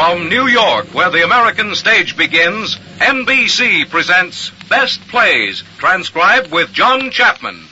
From New York, where the American stage begins, NBC presents Best Plays, transcribed with John Chapman.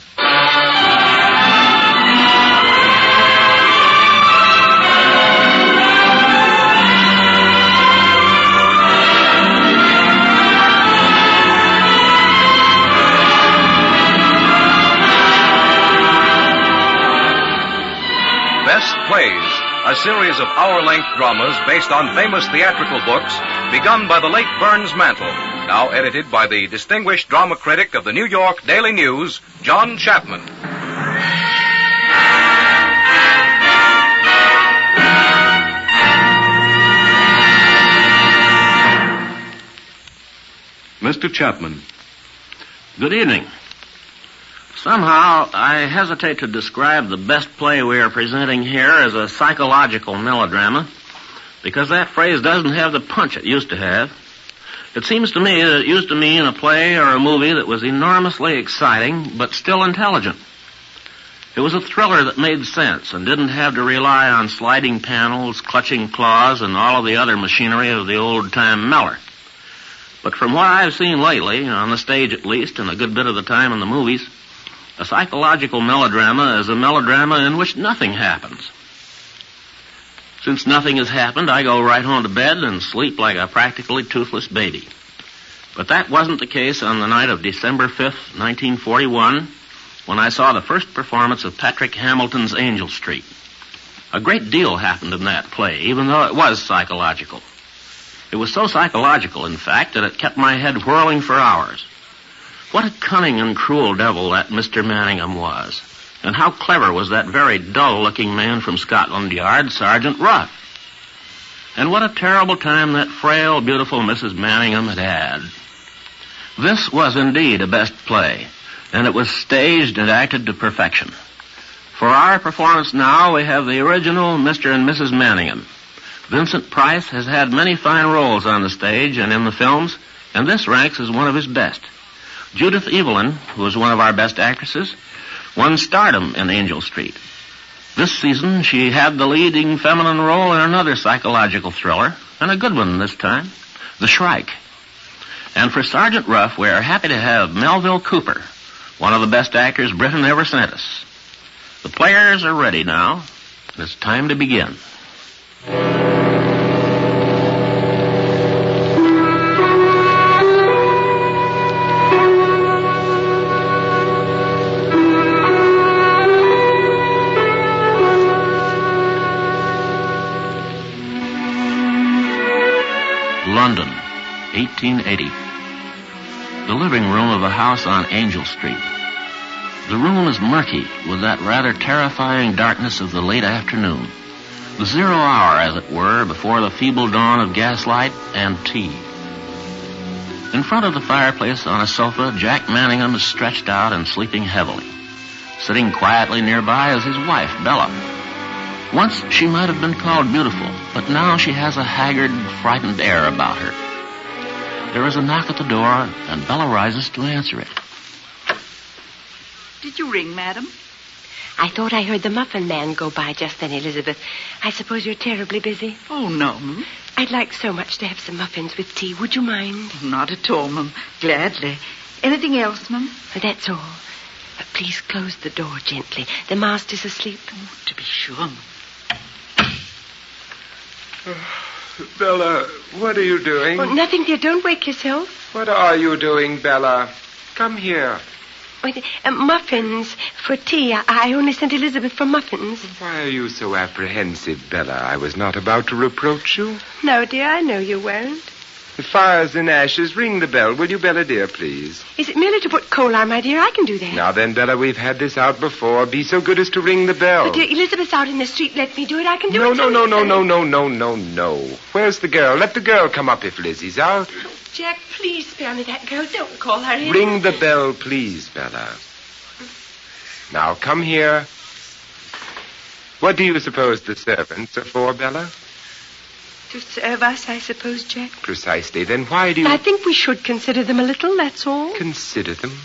Best Plays, a series of hour-length dramas based on famous theatrical books begun by the late Burns Mantle, now edited by the distinguished drama critic of the New York Daily News, John Chapman. Mr. Chapman. Good evening. Somehow, I hesitate to describe the best play we are presenting here as a psychological melodrama, because that phrase doesn't have the punch it used to have. It seems to me that it used to mean a play or a movie that was enormously exciting, but still intelligent. It was a thriller that made sense and didn't have to rely on sliding panels, clutching claws, and all of the other machinery of the old-time Meller. But from what I've seen lately, on the stage at least, and a good bit of the time in the movies, a psychological melodrama is a melodrama in which nothing happens. Since nothing has happened, I go right home to bed and sleep like a practically toothless baby. But that wasn't the case on the night of December 5th, 1941, when I saw the first performance of Patrick Hamilton's Angel Street. A great deal happened in that play, even though it was psychological. It was so psychological, in fact, that it kept my head whirling for hours. What a cunning and cruel devil that Mr. Manningham was. And how clever was that very dull-looking man from Scotland Yard, Sergeant Ruff. And what a terrible time that frail, beautiful Mrs. Manningham had had. This was indeed a best play, and it was staged and acted to perfection. For our performance now, we have the original Mr. and Mrs. Manningham. Vincent Price has had many fine roles on the stage and in the films, and this ranks as one of his best. Judith Evelyn, who was one of our best actresses, won stardom in Angel Street. This season, she had the leading feminine role in another psychological thriller, and a good one this time, The Shrike. And for Sergeant Ruff, we are happy to have Melville Cooper, one of the best actors Britain ever sent us. The players are ready now, and it's time to begin. London, 1880. The living room of a house on Angel Street. The room is murky with that rather terrifying darkness of the late afternoon. The 0 hour, as it were, before the feeble dawn of gaslight and tea. In front of the fireplace on a sofa, Jack Manningham is stretched out and sleeping heavily. Sitting quietly nearby is his wife, Bella. Once she might have been called beautiful, but now she has a haggard, frightened air about her. There is a knock at the door, and Bella rises to answer it. Did you ring, madam? I thought I heard the muffin man go by just then, Elizabeth. I suppose you're terribly busy. Oh, no, ma'am. I'd like so much to have some muffins with tea. Would you mind? Not at all, ma'am. Gladly. Anything else, ma'am? That's all. But please close the door gently. The master's asleep. Oh, to be sure, ma'am. Bella, what are you doing? Oh, nothing, dear. Don't wake yourself. What are you doing, Bella? Come here. Wait, muffins for tea. I only sent Elizabeth for muffins. Why are you so apprehensive, Bella? I was not about to reproach you. No, dear, I know you weren't. The fire's in ashes. Ring the bell, will you, Bella, dear, please? Is it merely to put coal on, my dear? I can do that. Now then, Bella, we've had this out before. Be so good as to ring the bell. But, dear, Elizabeth's out in the street. Let me do it. I can do No. it. No. Where's the girl? Let the girl come up if Lizzie's out. Jack, please spare me that girl. Don't call her in. Ring the bell, please, Bella. Now, come here. What do you suppose the servants are for, Bella? To serve us, I suppose, Jack. Precisely. Then why do you... I think we should consider them a little, that's all. Consider them?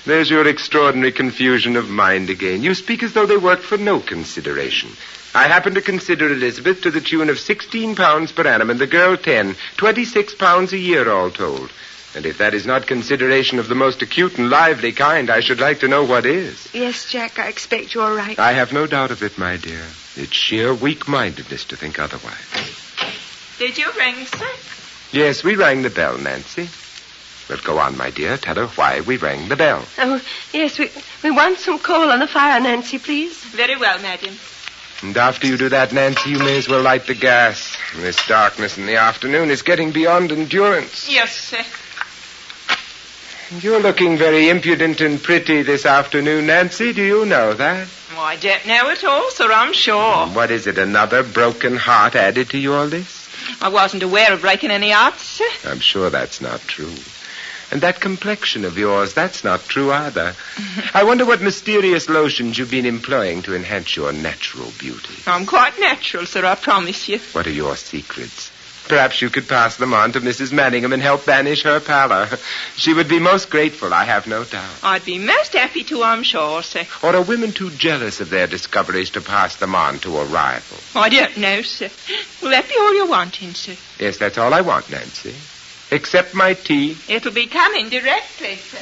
There's your extraordinary confusion of mind again. You speak as though they worked for no consideration. I happen to consider Elizabeth to the tune of £16 per annum and the girl 10, £26 a year all told. And if that is not consideration of the most acute and lively kind, I should like to know what is. Yes, Jack, I expect you're right. I have no doubt of it, my dear. It's sheer weak-mindedness to think otherwise. Did you ring, sir? Yes, we rang the bell, Nancy. But go on, my dear. Tell her why we rang the bell. Oh, yes, we want some coal on the fire, Nancy, please. Very well, madam. And after you do that, Nancy, you may as well light the gas. This darkness in the afternoon is getting beyond endurance. Yes, sir. You're looking very impudent and pretty this afternoon, Nancy. Do you know that? Oh, I don't know at all, sir, I'm sure. What is it, another broken heart added to your list? I wasn't aware of breaking any hearts, sir. I'm sure that's not true. And that complexion of yours, that's not true either. I wonder what mysterious lotions you've been employing to enhance your natural beauty. I'm quite natural, sir, I promise you. What are your secrets? Perhaps you could pass them on to Mrs. Manningham and help banish her pallor. She would be most grateful, I have no doubt. I'd be most happy to, I'm sure, sir. Or are women too jealous of their discoveries to pass them on to a rival? I don't know, sir. Will that be all you're wanting, sir? Yes, that's all I want, Nancy. Except my tea. It'll be coming directly, sir.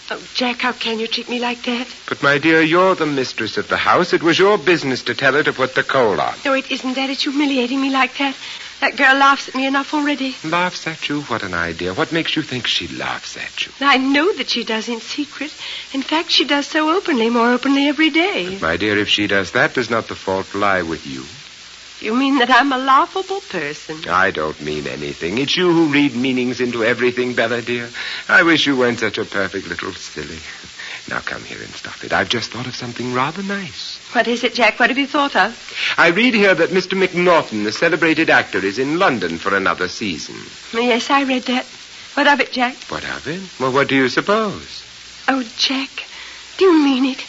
Oh, Jack, how can you treat me like that? But, my dear, you're the mistress of the house. It was your business to tell her to put the coal on. No, it isn't that. It's humiliating me like that. That girl laughs at me enough already. Laughs at you? What an idea. What makes you think she laughs at you? I know that she does in secret. In fact, she does so openly, more openly every day. But, my dear, if she does that, does not the fault lie with you? You mean that I'm a laughable person? I don't mean anything. It's you who read meanings into everything, Bella, dear. I wish you weren't such a perfect little silly. Now come here and stop it. I've just thought of something rather nice. What is it, Jack? What have you thought of? I read here that Mr. McNaughton, the celebrated actor, is in London for another season. Yes, I read that. What of it, Jack? What of it? Well, what do you suppose? Oh, Jack, do you mean it?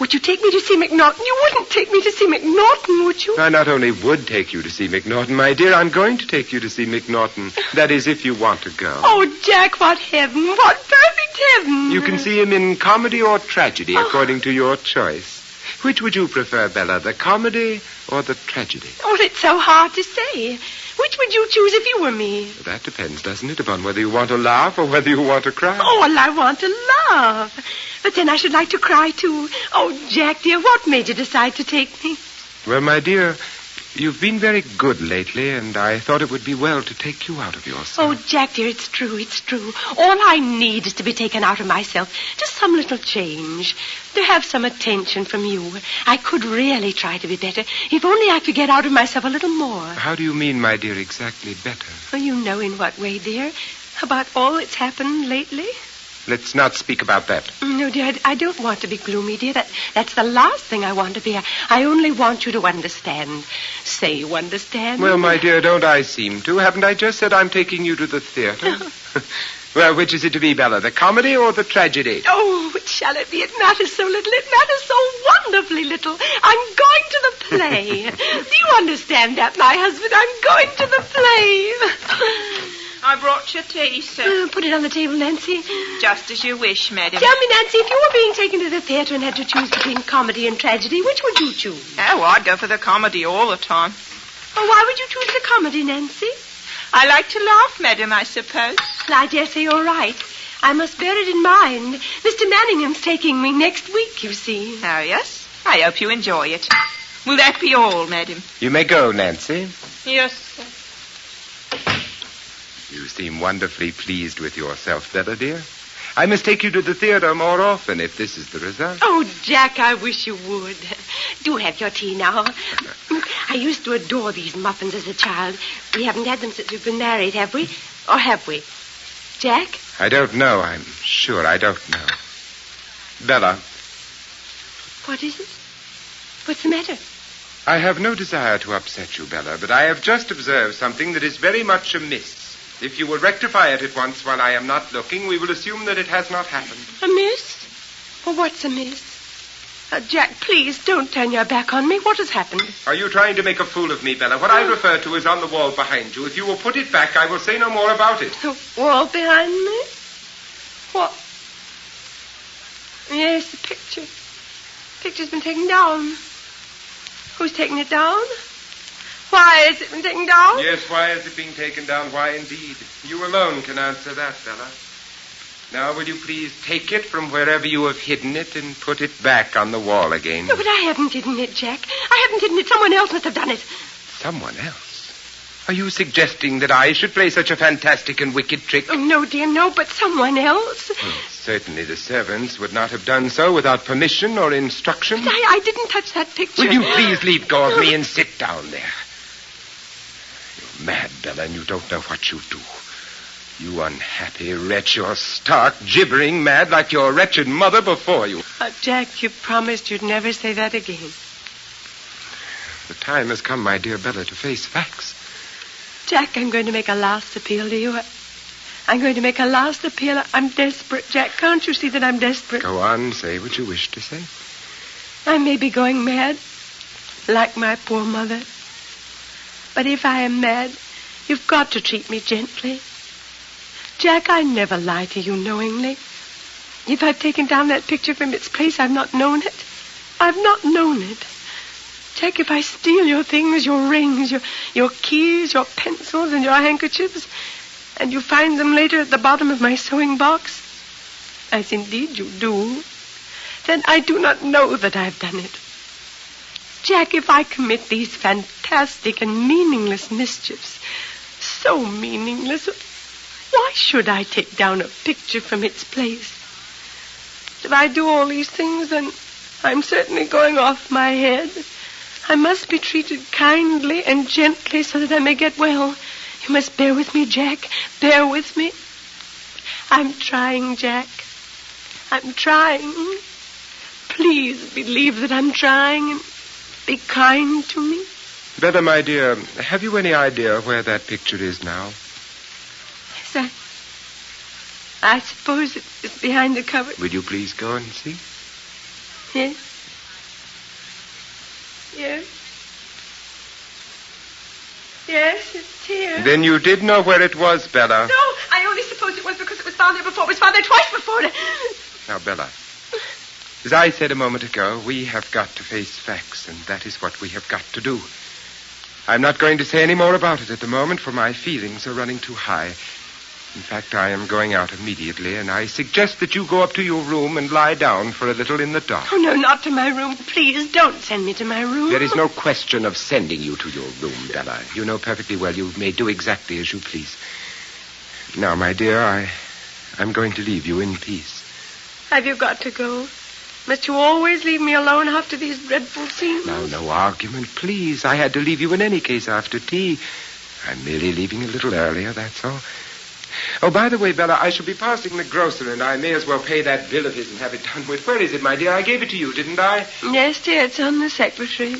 Would you take me to see McNaughton? You wouldn't take me to see McNaughton, would you? I not only would take you to see McNaughton, my dear, I'm going to take you to see McNaughton. That is, if you want to go. Oh, Jack, what heaven. What perfect heaven. You can see him in comedy or tragedy, according to your choice. Which would you prefer, Bella, the comedy or the tragedy? Oh, it's so hard to say. Which would you choose if you were me? That depends, doesn't it, upon whether you want to laugh or whether you want to cry? Oh, well, I want to laugh. But then I should like to cry, too. Oh, Jack, dear, what made you decide to take me? Well, my dear, you've been very good lately, and I thought it would be well to take you out of yourself. Oh, Jack, dear, it's true, it's true. All I need is to be taken out of myself. Just some little change. To have some attention from you. I could really try to be better. If only I could get out of myself a little more. How do you mean, my dear, exactly better? Oh, you know in what way, dear. About all that's happened lately. Let's not speak about that. No, dear, I don't want to be gloomy, dear. That's the last thing I want to be. I only want you to understand. Say you understand. Well, my dear, don't I seem to? Haven't I just said I'm taking you to the theater? Well, which is it to be, Bella, the comedy or the tragedy? Oh, which shall it be? It matters so little. It matters so wonderfully little. I'm going to the play. Do you understand that, my husband? I'm going to the play. I brought your tea, sir. Put it on the table, Nancy. Just as you wish, madam. Tell me, Nancy, if you were being taken to the theater and had to choose between comedy and tragedy, which would you choose? Oh, I'd go for the comedy all the time. Oh, why would you choose the comedy, Nancy? I like to laugh, madam, I suppose. Well, I dare say you're right. I must bear it in mind. Mr. Manningham's taking me next week, you see. Oh, yes? I hope you enjoy it. Will that be all, madam? You may go, Nancy. Yes, sir. You seem wonderfully pleased with yourself, Bella, dear. I must take you to the theater more often if this is the result. Oh, Jack, I wish you would. Do have your tea now. I used to adore these muffins as a child. We haven't had them since we've been married, have we? Or have we? Jack? I don't know. I'm sure I don't know. Bella. What is it? What's the matter? I have no desire to upset you, Bella, but I have just observed something that is very much amiss. If you will rectify it at once while I am not looking, we will assume that it has not happened. Amiss? Well, what's amiss? Jack, please, don't turn your back on me. What has happened? Are you trying to make a fool of me, Bella? What I refer to is on the wall behind you. If you will put it back, I will say no more about it. The wall behind me? What? Yes, the picture. The picture's been taken down. Who's taken it down? Why has it been taken down? Yes, why is it being taken down? Why, indeed. You alone can answer that, Bella. Now, will you please take it from wherever you have hidden it and put it back on the wall again? No, but I haven't hidden it, Jack. I haven't hidden it. Someone else must have done it. Someone else? Are you suggesting that I should play such a fantastic and wicked trick? Oh, no, dear, no, but someone else. Certainly the servants would not have done so without permission or instruction. But I didn't touch that picture. Will you please leave go of me and sit down there? You're mad, Bella, and you don't know what you do. You unhappy wretch, you're stark, gibbering mad like your wretched mother before you. Jack, you promised you'd never say that again. The time has come, my dear Bella, to face facts. Jack, I'm going to make a last appeal to you. I'm going to make a last appeal. I'm desperate, Jack. Can't you see that I'm desperate? Go on, say what you wish to say. I may be going mad, like my poor mother. But if I am mad, you've got to treat me gently. Jack, I never lie to you knowingly. If I've taken down that picture from its place, I've not known it. I've not known it. Jack, if I steal your things, your rings, your keys, your pencils, and your handkerchiefs, and you find them later at the bottom of my sewing box, as indeed you do, then I do not know that I've done it. Jack, if I commit these fantastic and meaningless mischiefs, so meaningless, why should I take down a picture from its place? If I do all these things, then I'm certainly going off my head. I must be treated kindly and gently so that I may get well. You must bear with me, Jack. Bear with me. I'm trying, Jack. I'm trying. Please believe that I'm trying and be kind to me. Bella, my dear, have you any idea where that picture is now? Yes, I suppose it's behind the cupboard. Will you please go and see? Yes. Yes. Yes, it's here. Then you did know where it was, Bella. No, I only supposed it was because it was found there before. It was found there twice before. Now, Bella, as I said a moment ago, we have got to face facts, and that is what we have got to do. I'm not going to say any more about it at the moment, for my feelings are running too high. In fact, I am going out immediately, and I suggest that you go up to your room and lie down for a little in the dark. Oh, no, not to my room. Please, don't send me to my room. There is no question of sending you to your room, Bella. You know perfectly well you may do exactly as you please. Now, my dear, I'm going to leave you in peace. Have you got to go? Must you always leave me alone after these dreadful scenes? Now, no argument, please. I had to leave you in any case after tea. I'm merely leaving a little earlier, that's all. Oh, by the way, Bella, I shall be passing the grocer, and I may as well pay that bill of his and have it done with. Where is it, my dear? I gave it to you, didn't I? Yes, dear, it's on the secretary.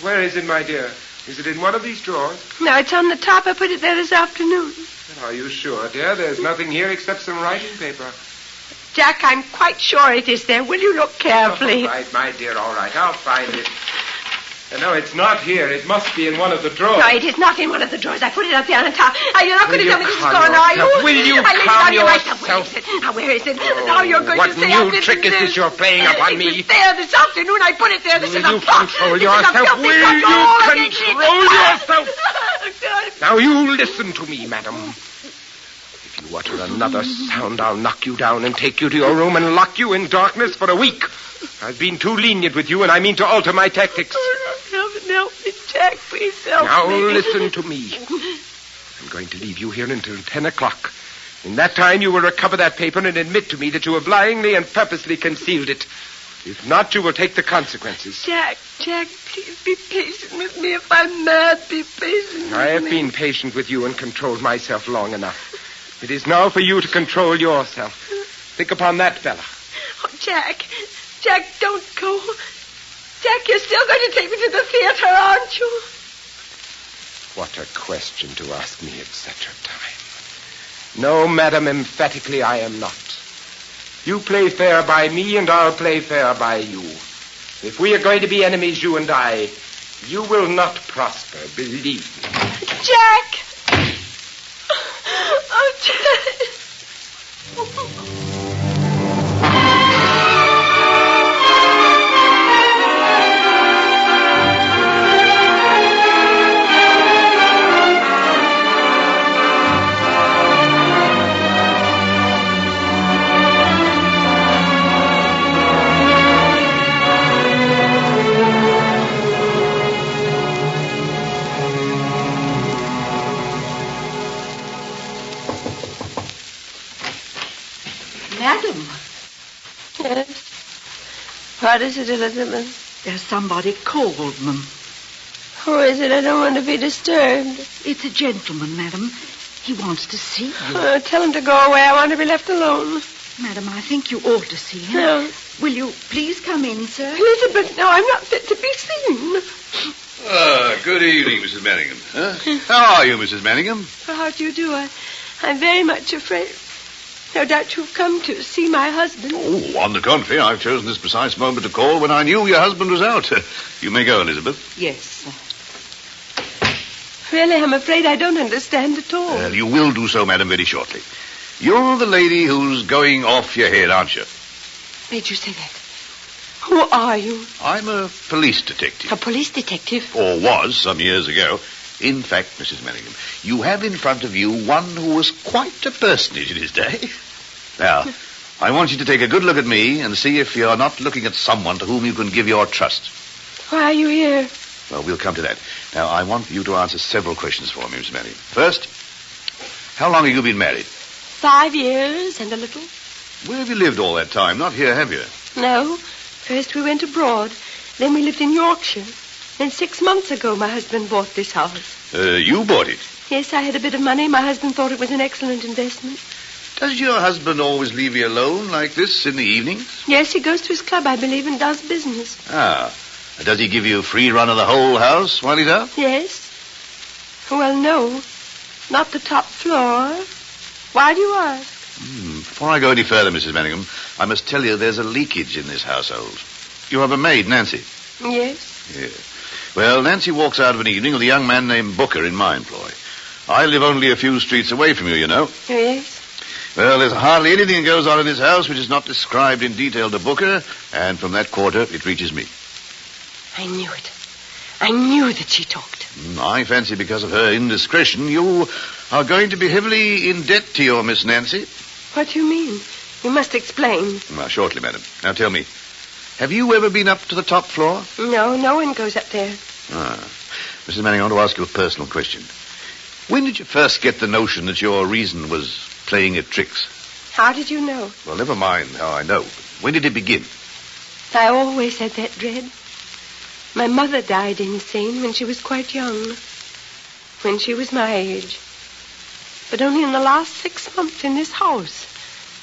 Where is it, my dear? Is it in one of these drawers? No, it's on the top. I put it there this afternoon. Are you sure, dear? There's nothing here except some writing paper. Jack, I'm quite sure it is there. Will you look carefully? All right, my dear, all right. I'll find it. No, it's not here. It must be in one of the drawers. No, it is not in one of the drawers. I put it up there on top. You're not going to tell me this is gone, are you? Will you calm yourself? Where is it? Now you're going to say what new trick is this you're playing upon me? It was there this afternoon. I put it there. This is a plot. Control yourself? Will you control yourself? Now you listen to me, madam. If you utter another sound, I'll knock you down and take you to your room and lock you in darkness for a week. I've been too lenient with you, and I mean to alter my tactics. Help me, Jack. Please help me. Now listen to me. I'm going to leave you here until 10 o'clock. In that time, you will recover that paper and admit to me that you have lyingly and purposely concealed it. If not, you will take the consequences. Jack, please be patient with me. If I'm mad, be patient with me. I have been patient with you and controlled myself long enough. It is now for you to control yourself. Think upon that, Bella. Oh, Jack, don't go. Jack, you're still going to take me to the theater, aren't you? What a question to ask me at such a time. No, madam, emphatically I am not. You play fair by me, and I'll play fair by you. If we are going to be enemies, you and I, you will not prosper, believe me. Jack! Oh, Jack! Madam, Yes. What is it, Elizabeth? there's somebody called, ma'am. Who is it? I don't want to be disturbed. It's a gentleman, madam. He wants to see you. Tell him to go away. I want to be left alone. Madam, I think you ought to see him. No. Will you please come in, sir? Elizabeth, no, I'm not fit to be seen. Good evening, Mrs. Manningham. How are you, Mrs. Manningham? How do you do? I'm very much afraid. No doubt you've come to see my husband. Oh, on the contrary, I've chosen this precise moment to call when I knew your husband was out. You may go, Elizabeth. Yes, sir. Really, I'm afraid I don't understand at all. Well, you will do so, madam, very shortly. You're the lady who's going off your head, aren't you? Made you say that? Who are you? I'm a police detective. A police detective? Or was some years ago. In fact, Mrs. Manningham, you have in front of you one who was quite a personage in his day. Now, I want you to take a good look at me and see if you're not looking at someone to whom you can give your trust. Why are you here? Well, we'll come to that. Now, I want you to answer several questions for me, Mrs. Manningham. First, how long have you been married? 5 years and a little. Where have you lived all that time? Not here, have you? No. First we went abroad. Then we lived in Yorkshire. Then 6 months ago, my husband bought this house. You bought it? Yes, I had a bit of money. My husband thought it was an excellent investment. Does your husband always leave you alone like this in the evenings? Yes, he goes to his club, I believe, and does business. Ah. Does he give you free run of the whole house while he's out? Yes. Well, no. Not the top floor. Why do you ask? Before I go any further, Mrs. Manningham, I must tell you there's a leakage in this household. You have a maid, Nancy? Yes. Yeah. Well, Nancy walks out of an evening with a young man named Booker in my employ. I live only a few streets away from you, you know. Yes. Well, there's hardly anything that goes on in this house which is not described in detail to Booker, and from that quarter it reaches me. I knew it. I knew that she talked. I fancy because of her indiscretion, you are going to be heavily in debt to your Miss Nancy. What do you mean? You must explain. Well, shortly, madam. Now tell me, have you ever been up to the top floor? No, no one goes up there. Mrs. Manning, I want to ask you a personal question. When did you first get the notion that your reason was playing at tricks? How did you know? Well, never mind how I know. When did it begin? I always had that dread. My mother died insane when she was quite young. When she was my age. But only in the last 6 months in this house,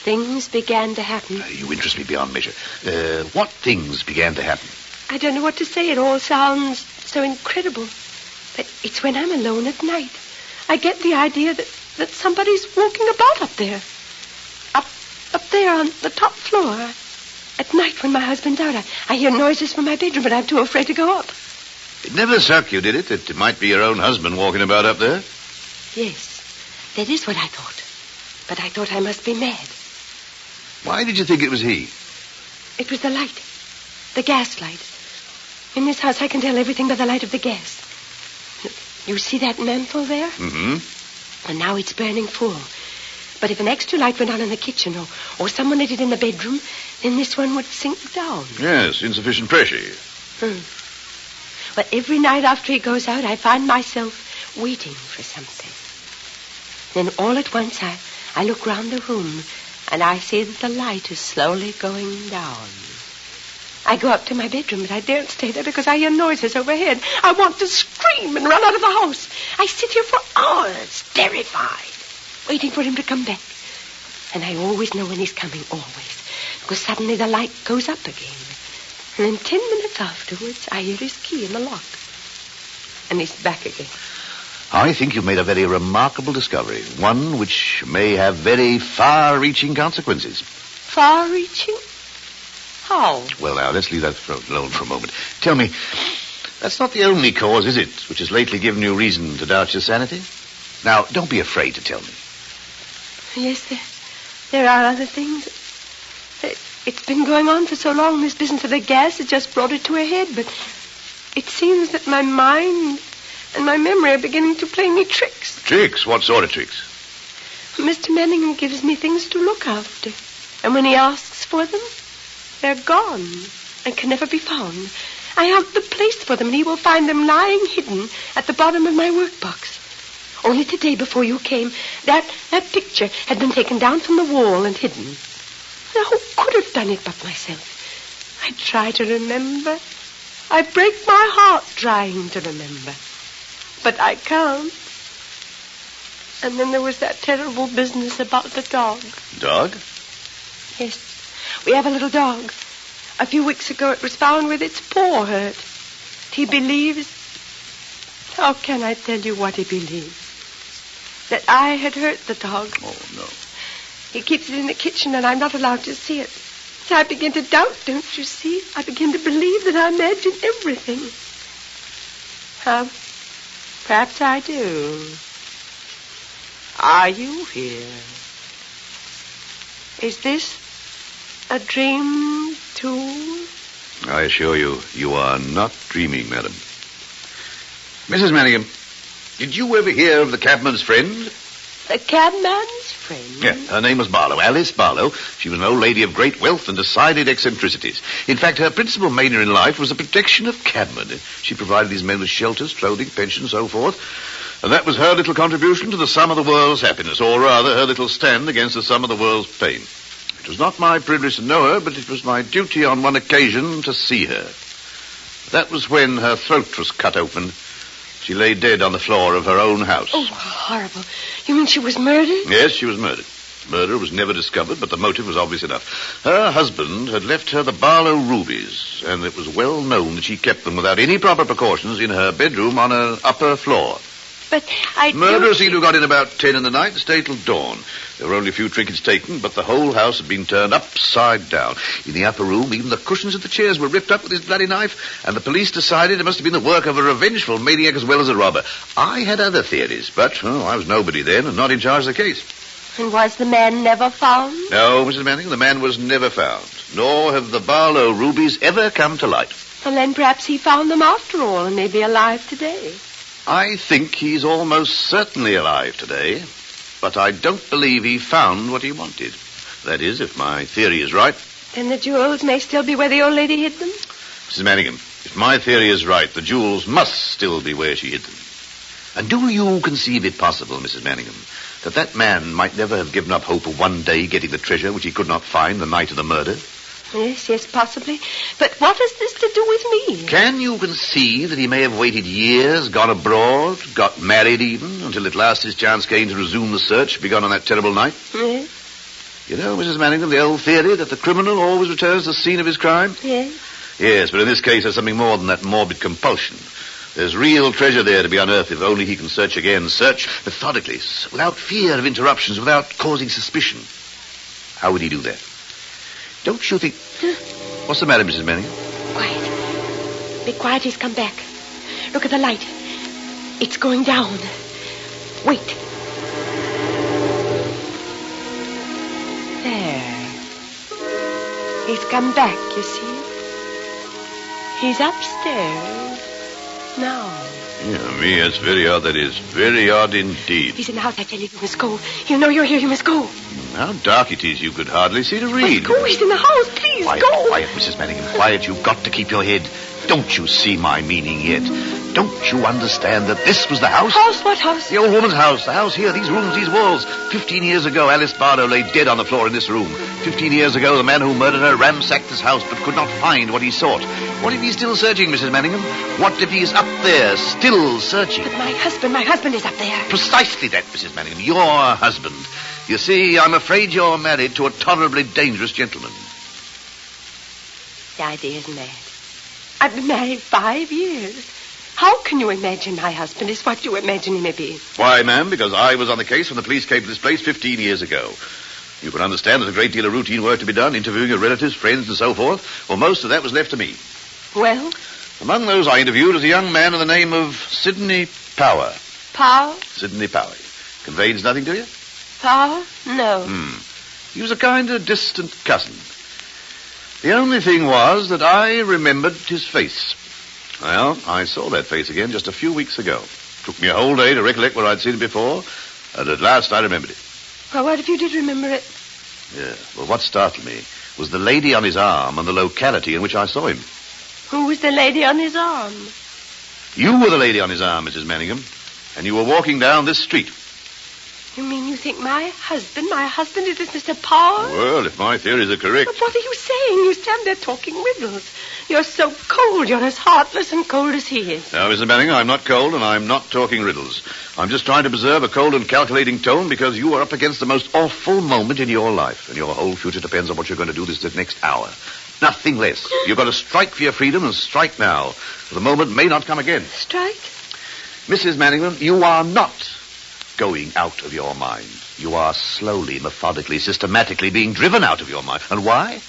things began to happen. You interest me beyond measure. What things began to happen? I don't know what to say. It all sounds so incredible. But it's when I'm alone at night. I get the idea that somebody's walking about up there. Up there on the top floor. At night when my husband's out, I hear noises from my bedroom, but I'm too afraid to go up. It never struck you, did it, that it might be your own husband walking about up there? Yes, that is what I thought. But I thought I must be mad. Why did you think it was he? It was the light. The gaslight. In this house, I can tell everything by the light of the gas. Look, you see that mantle there? Mm-hmm. And now it's burning full. But if an extra light went on in the kitchen or someone lit it in the bedroom, then this one would sink down. Yes, insufficient pressure. Well, every night after he goes out, I find myself waiting for something. Then all at once, I look round the room, and I see that the light is slowly going down. I go up to my bedroom, but I daren't stay there because I hear noises overhead. I want to scream and run out of the house. I sit here for hours, terrified, waiting for him to come back. And I always know when he's coming, always, because suddenly the light goes up again. And then 10 minutes afterwards, I hear his key in the lock. And he's back again. I think you've made a very remarkable discovery, one which may have very far-reaching consequences. Far-reaching? How? Well, now, let's leave that alone for a moment. Tell me, that's not the only cause, is it, which has lately given you reason to doubt your sanity? Now, don't be afraid to tell me. Yes, there are other things. It's been going on for so long, this business of the gas has just brought it to a head, but it seems that my mind and my memory are beginning to play me tricks. Tricks? What sort of tricks? Mr. Manningham gives me things to look after, and when he asks for them, they're gone and can never be found. I hunt the place for them, and he will find them lying hidden at the bottom of my workbox. Only today, before you came, that picture had been taken down from the wall and hidden. Now, who could have done it but myself? I try to remember. I break my heart trying to remember. But I can't. And then there was that terrible business about the dog. Dog? Yes. We have a little dog. A few weeks ago it was found with its paw hurt. He believes... How can I tell you what he believes? That I had hurt the dog. Oh, no. He keeps it in the kitchen and I'm not allowed to see it. So I begin to doubt, don't you see? I begin to believe that I imagine everything. Perhaps I do. Are you here? Is this a dream, too? I assure you, you are not dreaming, madam. Mrs. Manningham, did you ever hear of the cabman's friend? The cabman's friend? Yeah, her name was Barlow, Alice Barlow. She was an old lady of great wealth and decided eccentricities. In fact, her principal mania in life was the protection of cabmen. She provided these men with shelters, clothing, pensions, so forth. And that was her little contribution to the sum of the world's happiness, or rather, her little stand against the sum of the world's pain. It was not my privilege to know her, but it was my duty on one occasion to see her. That was when her throat was cut open. She lay dead on the floor of her own house. Oh, horrible. You mean she was murdered? Yes, she was murdered. Murder was never discovered, but the motive was obvious enough. Her husband had left her the Barlow rubies, and it was well known that she kept them without any proper precautions in her bedroom on an upper floor. But I Murderer seemed to have got in about 10 in the night and stayed till dawn. There were only a few trinkets taken, but the whole house had been turned upside down. In the upper room, even the cushions of the chairs were ripped up with his bloody knife, and the police decided it must have been the work of a revengeful maniac as well as a robber. I had other theories, but I was nobody then and not in charge of the case. And was the man never found? No, Mrs. Manning, the man was never found, nor have the Barlow rubies ever come to light. Well, then perhaps he found them after all and may be alive today. I think he's almost certainly alive today, but I don't believe he found what he wanted. That is, if my theory is right. Then the jewels may still be where the old lady hid them? Mrs. Manningham, if my theory is right, the jewels must still be where she hid them. And do you conceive it possible, Mrs. Manningham, that man might never have given up hope of one day getting the treasure which he could not find the night of the murder? Yes, possibly. But what has this to do with me? Can you conceive that he may have waited years, gone abroad, got married even, until at last his chance came to resume the search begun on that terrible night? Yes. You know, Mrs. Manningham, the old theory that the criminal always returns to the scene of his crime? Yes. Yes, but in this case there's something more than that morbid compulsion. There's real treasure there to be unearthed if only he can search again. Search methodically, without fear of interruptions, without causing suspicion. How would he do that? Don't you think... What's the matter, Mrs. Manningham? Quiet. Be quiet, he's come back. Look at the light. It's going down. Wait. There. He's come back, you see. He's upstairs now. Yeah, me, that's very odd. That is very odd indeed. He's in the house. I tell you, you must go. You know you're here. You must go. How dark it is. You could hardly see to read. Go. He's in the house. Please, Quiet, go. Quiet, Mrs. Manningham. Quiet. You've got to keep your head. Don't you see my meaning yet? Don't you understand that this was the house? House? What house? The old woman's house. The house here. These rooms, these walls. 15 years ago, Alice Barlow lay dead on the floor in this room. 15 years ago, the man who murdered her ransacked this house but could not find what he sought. What if he's still searching, Mrs. Manningham? What if he's up there, still searching? But my husband is up there. Precisely that, Mrs. Manningham. Your husband. You see, I'm afraid you're married to a tolerably dangerous gentleman. The idea is mad. I've been married 5 years. How can you imagine my husband is what you imagine he may be? Why, ma'am, because I was on the case when the police came to this place 15 years ago. You can understand there's a great deal of routine work to be done, interviewing your relatives, friends, and so forth. Well, most of that was left to me. Well? Among those I interviewed was a young man of the name of Sidney Power. Power? Sidney Power. Conveys nothing to you? Power? No. He was a kind of distant cousin. The only thing was that I remembered his face. Well, I saw that face again just a few weeks ago. Took me a whole day to recollect where I'd seen it before, and at last I remembered it. Well, what if you did remember it? Yeah, well, what startled me was the lady on his arm and the locality in which I saw him. Who was the lady on his arm? You were the lady on his arm, Mrs. Manningham, and you were walking down this street. You mean you think my husband is this Mr. Power? Well, if my theories are correct. But what are you saying? You stand there talking riddles. You're so cold. You're as heartless and cold as he is. Now, Mrs. Manningham, I'm not cold and I'm not talking riddles. I'm just trying to preserve a cold and calculating tone because you are up against the most awful moment in your life, and your whole future depends on what you're going to do this next hour. Nothing less. You've got to strike for your freedom and strike now. For the moment may not come again. Strike? Mrs. Manningham, you are not going out of your mind. You are slowly, methodically, systematically being driven out of your mind. And why?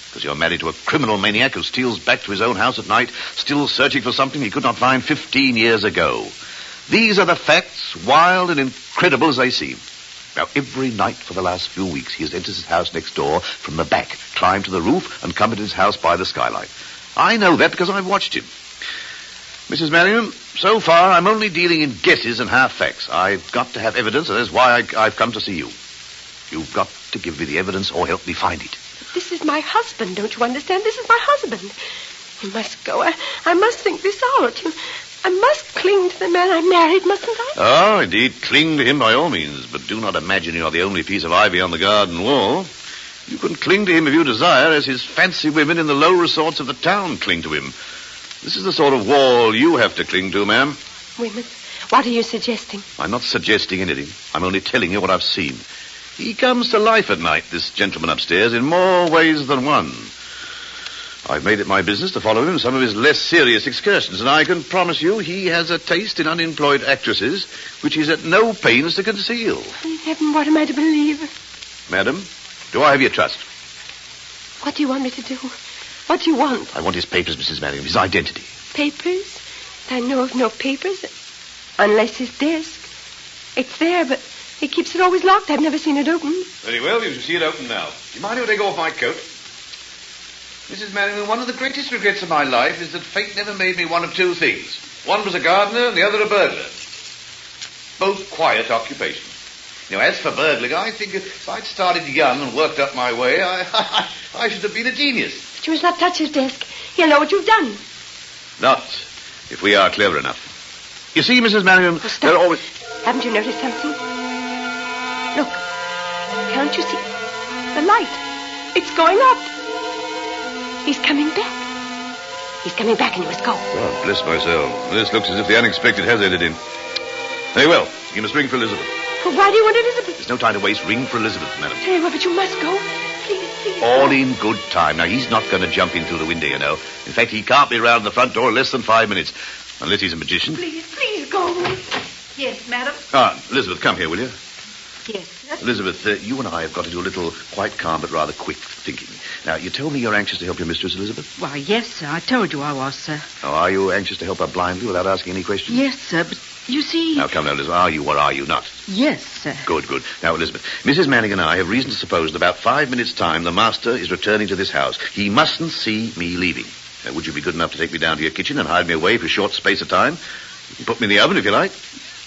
Because you're married to a criminal maniac who steals back to his own house at night, still searching for something he could not find 15 years ago. These are the facts, wild and incredible as they seem. Now, every night for the last few weeks, he has entered his house next door from the back, climbed to the roof, and come into his house by the skylight. I know that because I've watched him. Mrs. Manningham, so far I'm only dealing in guesses and half facts. I've got to have evidence, and that's why I've come to see you. You've got to give me the evidence or help me find it. But this is my husband, don't you understand? This is my husband. You must go. I must think this out. I must cling to the man I married, mustn't I? Oh, indeed, cling to him by all means, but do not imagine you're the only piece of ivy on the garden wall. You can cling to him if you desire, as his fancy women in the low resorts of the town cling to him. This is the sort of wall you have to cling to, ma'am. Women? What are you suggesting? I'm not suggesting anything. I'm only telling you what I've seen. He comes to life at night, this gentleman upstairs, in more ways than one. I've made it my business to follow him in some of his less serious excursions, and I can promise you he has a taste in unemployed actresses which he's at no pains to conceal. In heaven, what am I to believe? Madam, do I have your trust? What do you want me to do? What do you want? I want his papers, Mrs. Manningham, his identity. Papers? I know of no papers. Unless his desk. It's there, but he keeps it always locked. I've never seen it open. Very well, you should see it open now. Do you mind if I take off my coat? Mrs. Manningham, one of the greatest regrets of my life is that fate never made me one of two things. One was a gardener and the other a burglar. Both quiet occupations. Now, as for burgling, I think if I'd started young and worked up my way, I should have been a genius. But you must not touch his desk. He'll know what you've done. Not if we are clever enough. You see, Mrs. Manningham, Oh, stop. there are always... Haven't you noticed something? Look. Can't you see? The light. It's going up. He's coming back. He's coming back and you must go. Oh, bless myself. This looks as if the unexpected has ended in. Very well. You must ring for Elizabeth. Well, why do you want Elizabeth? There's no time to waste. Ring for Elizabeth, madam. Very well, but you must go. Please, please. All in good time. Now, he's not going to jump in through the window, you know. In fact, he can't be round the front door in less than 5 minutes. Unless he's a magician. Please, please go. Yes, madam. Elizabeth, come here, will you? Yes, sir. Elizabeth, you and I have got to do a little quite calm but rather quick thinking. Now, you told me you're anxious to help your mistress, Elizabeth? Why, yes, sir. I told you I was, sir. Now, are you anxious to help her blindly without asking any questions? Yes, sir, but you see... Now, come now, Elizabeth. Are you or are you not? Yes, sir. Good. Now, Elizabeth, Mrs. Manning and I have reason to suppose in about 5 minutes' time the master is returning to this house. He mustn't see me leaving. Now, would you be good enough to take me down to your kitchen and hide me away for a short space of time? You can put me in the oven if you like.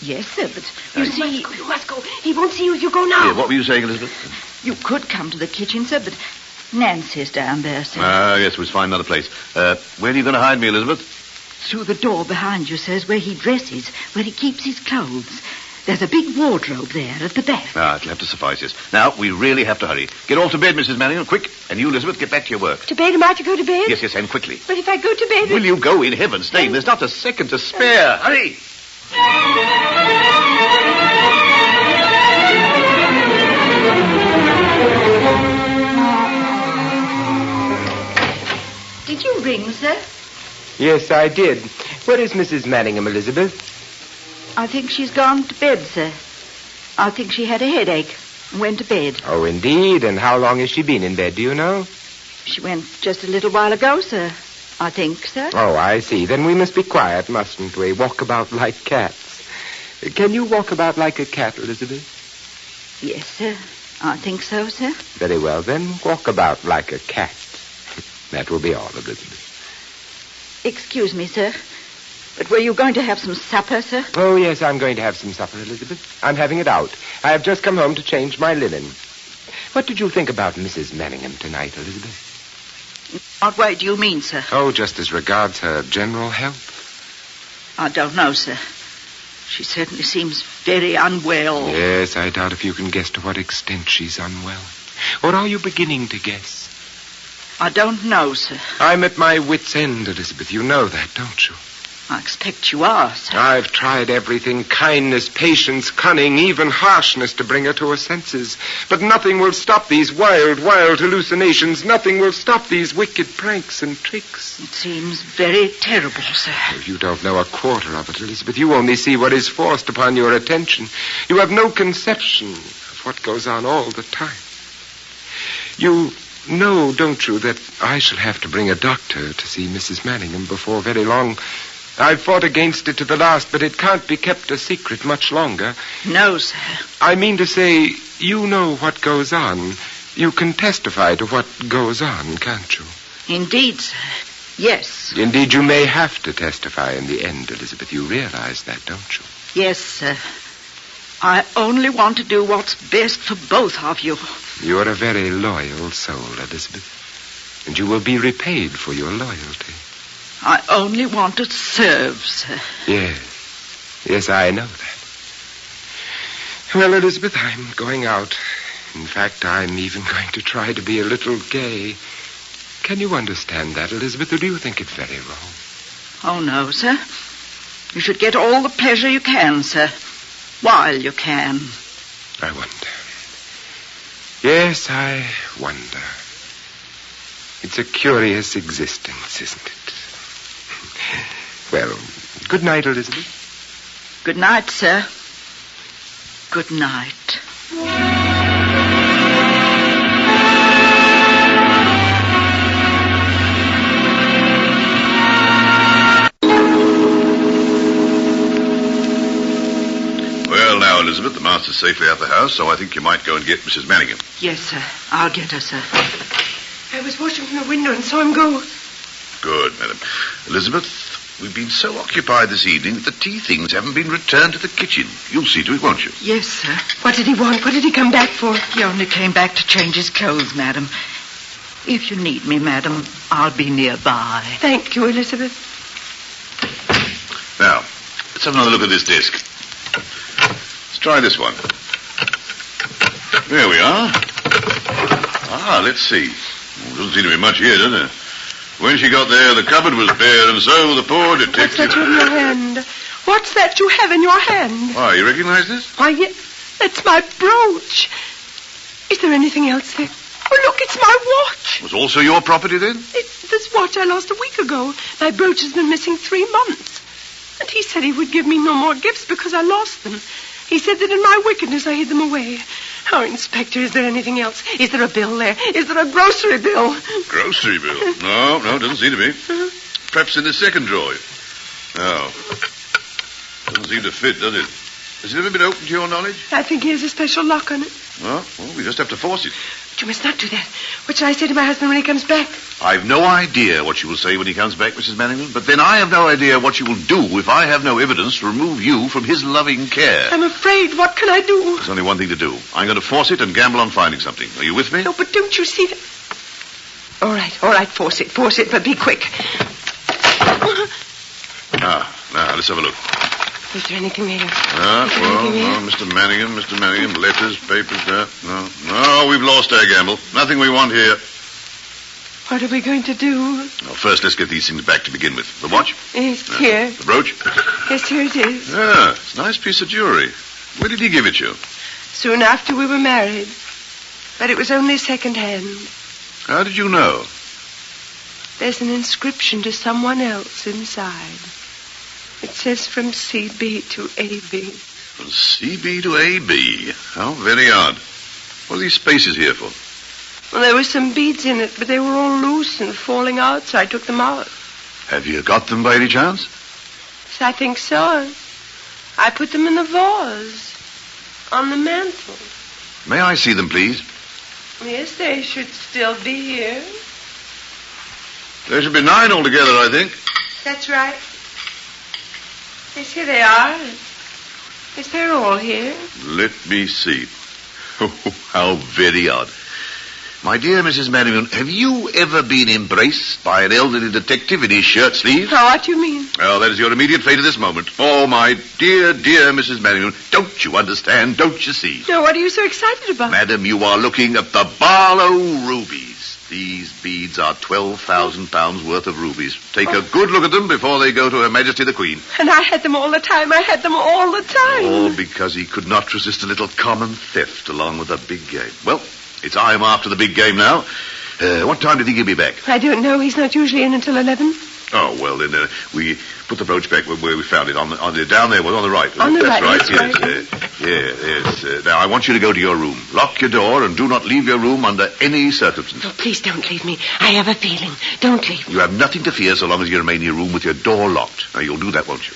Yes, sir, but You must go. He won't see you if you go now. Yeah, what were you saying, Elizabeth? you could come to the kitchen, sir, but Nancy's down there, sir. Yes, we'll find another place. Where are you going to hide me, Elizabeth? Through the door behind you, sir, is where he dresses, where he keeps his clothes. There's a big wardrobe there at the back. It'll have to suffice, yes. Now, we really have to hurry. Get all to bed, Mrs. Manningham, quick. And you, Elizabeth, get back to your work. To bed? Am I to go to bed? Yes, and quickly. But if I go to bed... Will you go, in heaven's name? There's not a second to spare. Hurry! Did you ring, sir? Yes, I did. Where is Mrs. Manningham, Elizabeth? I think she's gone to bed, sir. I think she had a headache. and went to bed. Oh, indeed. And how long has she been in bed, do you know? She went just a little while ago, sir. I think, sir. Oh, I see. Then we must be quiet, mustn't we? Walk about like cats. Can you walk about like a cat, Elizabeth? Yes, sir. I think so, sir. Very well, then walk about like a cat. That will be all, Elizabeth. Excuse me, sir. But were you going to have some supper, sir? Oh, yes, I'm going to have some supper, Elizabeth. I'm having it out. I have just come home to change my linen. What did you think about Mrs. Manningham tonight, Elizabeth? What way do you mean, sir? Oh, just as regards her general health. I don't know, sir. She certainly seems very unwell. Yes, I doubt if you can guess to what extent she's unwell. Or are you beginning to guess? I don't know, sir. I'm at my wit's end, Elizabeth. You know that, don't you? I expect you are, sir. I've tried everything, kindness, patience, cunning, even harshness to bring her to her senses. But nothing will stop these wild hallucinations. Nothing will stop these wicked pranks and tricks. It seems very terrible, sir. Oh, you don't know a quarter of it, Elizabeth. You only see what is forced upon your attention. You have no conception of what goes on all the time. You know, don't you, that I shall have to bring a doctor to see Mrs. Manningham before very long. I've fought against it to the last, but it can't be kept a secret much longer. No, sir. I mean to say, you know what goes on. You can testify to what goes on, can't you? Indeed, sir. Yes. Indeed, you may have to testify in the end, Elizabeth. You realize that, don't you? Yes, sir. I only want to do what's best for both of you. You're a very loyal soul, Elizabeth. And you will be repaid for your loyalty. I only want to serve, sir. Yes. Yes, I know that. Well, Elizabeth, I'm going out. In fact, I'm even going to try to be a little gay. Can you understand that, Elizabeth, or do you think it very wrong? Oh, no, sir. You should get all the pleasure you can, sir, while you can. I wonder. Yes, I wonder. It's a curious existence, isn't it? Well, good night, Elizabeth. Good night, sir. Good night. Well, now, Elizabeth, the master's safely out the house, so I think you might go and get Mrs. Manningham. Yes, sir. I'll get her, sir. I was watching from the window and saw him go. Good, madam. Elizabeth, we've been so occupied this evening that the tea things haven't been returned to the kitchen. You'll see to it, won't you? Yes, sir. What did he want? What did he come back for? He only came back to change his clothes, madam. If you need me, madam, I'll be nearby. Thank you, Elizabeth. Now, let's have another look at this disc. Let's try this one. There we are. Let's see. Doesn't seem to be much here, does there? When she got there, the cupboard was bare, and so the poor detective... What's that you have in your hand? What's that you have in your hand? Why, you recognize this? Why, yes, that's my brooch. Is there anything else there? Oh, look, it's my watch. It was also your property, then? This watch I lost a week ago. My brooch has been missing 3 months. And he said he would give me no more gifts because I lost them. He said that in my wickedness I hid them away. Oh, Inspector, is there anything else? Is there a bill there? Is there a grocery bill? Grocery bill? No, doesn't seem to be. Perhaps in the second drawer. No. Doesn't seem to fit, does it? Has it ever been opened to your knowledge? I think he has a special lock on it. Well, we just have to force it. But you must not do that. What shall I say to my husband when he comes back? I've no idea what she will say when he comes back, Mrs. Manningham, but then I have no idea what she will do if I have no evidence to remove you from his loving care. I'm afraid. What can I do? There's only one thing to do. I'm going to force it and gamble on finding something. Are you with me? No, but don't you see that... All right, force it, but be quick. Now, let's have a look. Is there anything there? Mr. Manningham, letters, papers, No, we've lost our gamble. Nothing we want here. What are we going to do? Well, first, let's get these things back to begin with. The watch? It's here. The brooch? Yes, here it is. Yeah, it's a nice piece of jewelry. Where did he give it you? Soon after we were married. But it was only second-hand. How did you know? There's an inscription to someone else inside. It says from CB to AB. From CB to AB? How very odd. What are these spaces here for? Well, there were some beads in it, but they were all loose and falling out, so I took them out. Have you got them by any chance? Yes, I think so. I put them in the vase on the mantel. May I see them, please? Yes, they should still be here. There should be 9 altogether, I think. That's right. Yes, here they are. Yes, they're all here. Let me see. Oh, how very odd. My dear Mrs. Manningham, have you ever been embraced by an elderly detective in his shirt sleeves? Oh, what do you mean? Well, that is your immediate fate at this moment. Oh, my dear, dear Mrs. Manningham, don't you understand? Don't you see? No, what are you so excited about? Madam, you are looking at the Barlow rubies. These beads are £12,000 worth of rubies. Take a good look at them before they go to Her Majesty the Queen. And I had them all the time. I had them all the time. All because he could not resist a little common theft along with a big game. Well, it's I'm after the big game now. What time do you think he'll be back? I don't know. He's not usually in until 11. Oh, well, then we put the brooch back where we found it, on the down there, on the right. On the That's right, right, yes. Yes. Now, I want you to go to your room. Lock your door and do not leave your room under any circumstance. Oh, please don't leave me. I have a feeling. Don't leave me. You have nothing to fear so long as you remain in your room with your door locked. Now, you'll do that, won't you?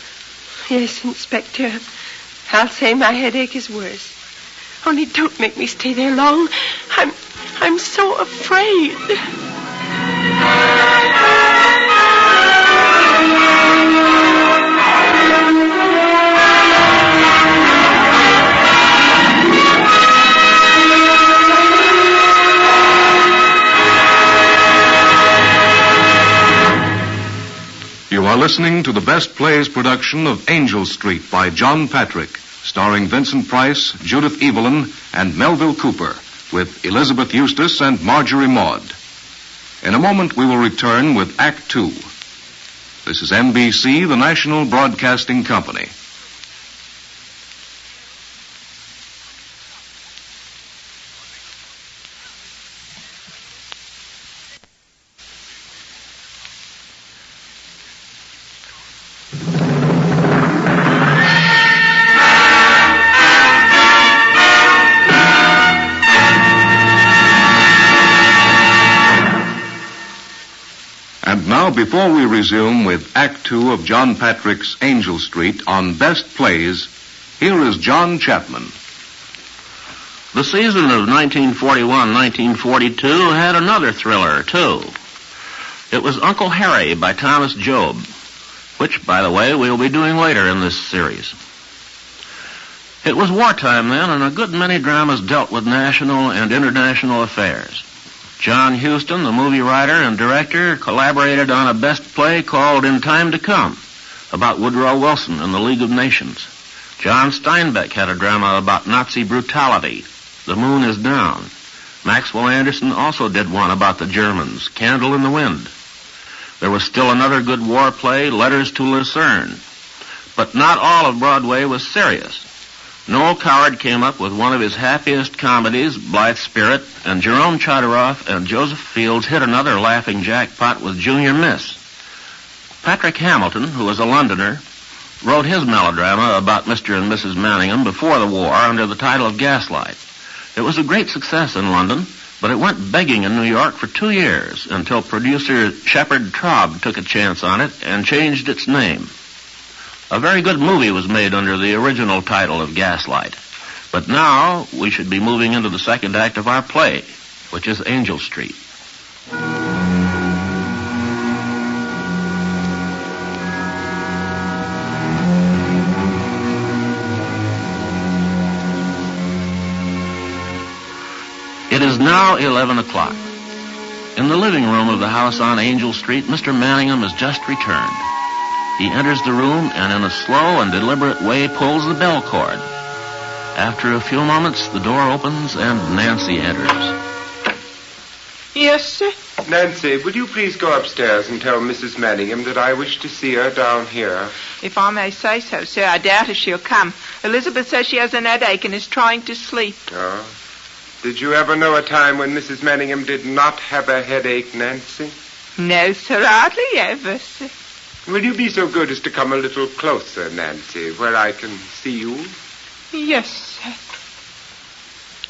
Yes, Inspector. I'll say my headache is worse. Only don't make me stay there long. I'm so afraid. You are listening to the Best Plays production of Angel Street by John Patrick, starring Vincent Price, Judith Evelyn, and Melville Cooper, with Elizabeth Eustace and Marjorie Maud. In a moment, we will return with Act Two. This is NBC, the National Broadcasting Company. And now, before we resume with Act Two of John Patrick's Angel Street on Best Plays, here is John Chapman. The season of 1941-1942 had another thriller, too. It was Uncle Harry by Thomas Job, which, by the way, we'll be doing later in this series. It was wartime then, and a good many dramas dealt with national and international affairs. John Huston, the movie writer and director, collaborated on a best play called In Time to Come, about Woodrow Wilson and the League of Nations. John Steinbeck had a drama about Nazi brutality, The Moon is Down. Maxwell Anderson also did one about the Germans, Candle in the Wind. There was still another good war play, Letters to Lucerne. But not all of Broadway was serious. Noel Coward came up with one of his happiest comedies, Blithe Spirit, and Jerome Chodoroff and Joseph Fields hit another laughing jackpot with Junior Miss. Patrick Hamilton, who was a Londoner, wrote his melodrama about Mr. and Mrs. Manningham before the war under the title of Gaslight. It was a great success in London, but it went begging in New York for 2 years until producer Shepard Traub took a chance on it and changed its name. A very good movie was made under the original title of Gaslight. But now we should be moving into the second act of our play, which is Angel Street. It is now 11 o'clock. In the living room of the house on Angel Street, Mr. Manningham has just returned. He enters the room and in a slow and deliberate way pulls the bell cord. After a few moments, the door opens and Nancy enters. Yes, sir? Nancy, will you please go upstairs and tell Mrs. Manningham that I wish to see her down here? If I may say so, sir, I doubt if she'll come. Elizabeth says she has an headache and is trying to sleep. Oh. Did you ever know a time when Mrs. Manningham did not have a headache, Nancy? No, sir, hardly ever, sir. Will you be so good as to come a little closer, Nancy, where I can see you? Yes, sir.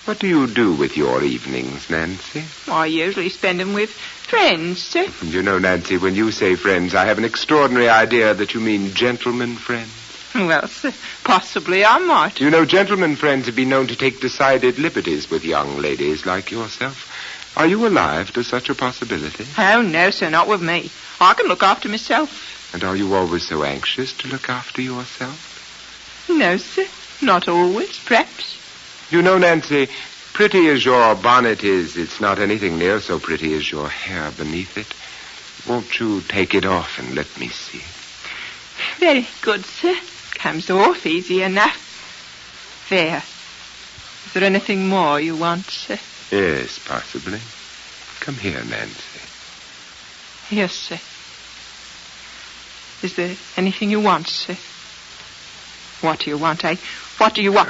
What do you do with your evenings, Nancy? I usually spend them with friends, sir. You know, Nancy, when you say friends, I have an extraordinary idea that you mean gentlemen friends. Well, sir, possibly I might. You know, gentlemen friends have been known to take decided liberties with young ladies like yourself. Are you alive to such a possibility? Oh, no, sir, not with me. I can look after myself. And are you always so anxious to look after yourself? No, sir, not always, perhaps. You know, Nancy, pretty as your bonnet is, it's not anything near so pretty as your hair beneath it. Won't you take it off and let me see? Very good, sir. Comes off easy enough. There. Is there anything more you want, sir? Yes, possibly. Come here, Nancy. Yes, sir. Is there anything you want, sir? What do you want, eh? What do you want?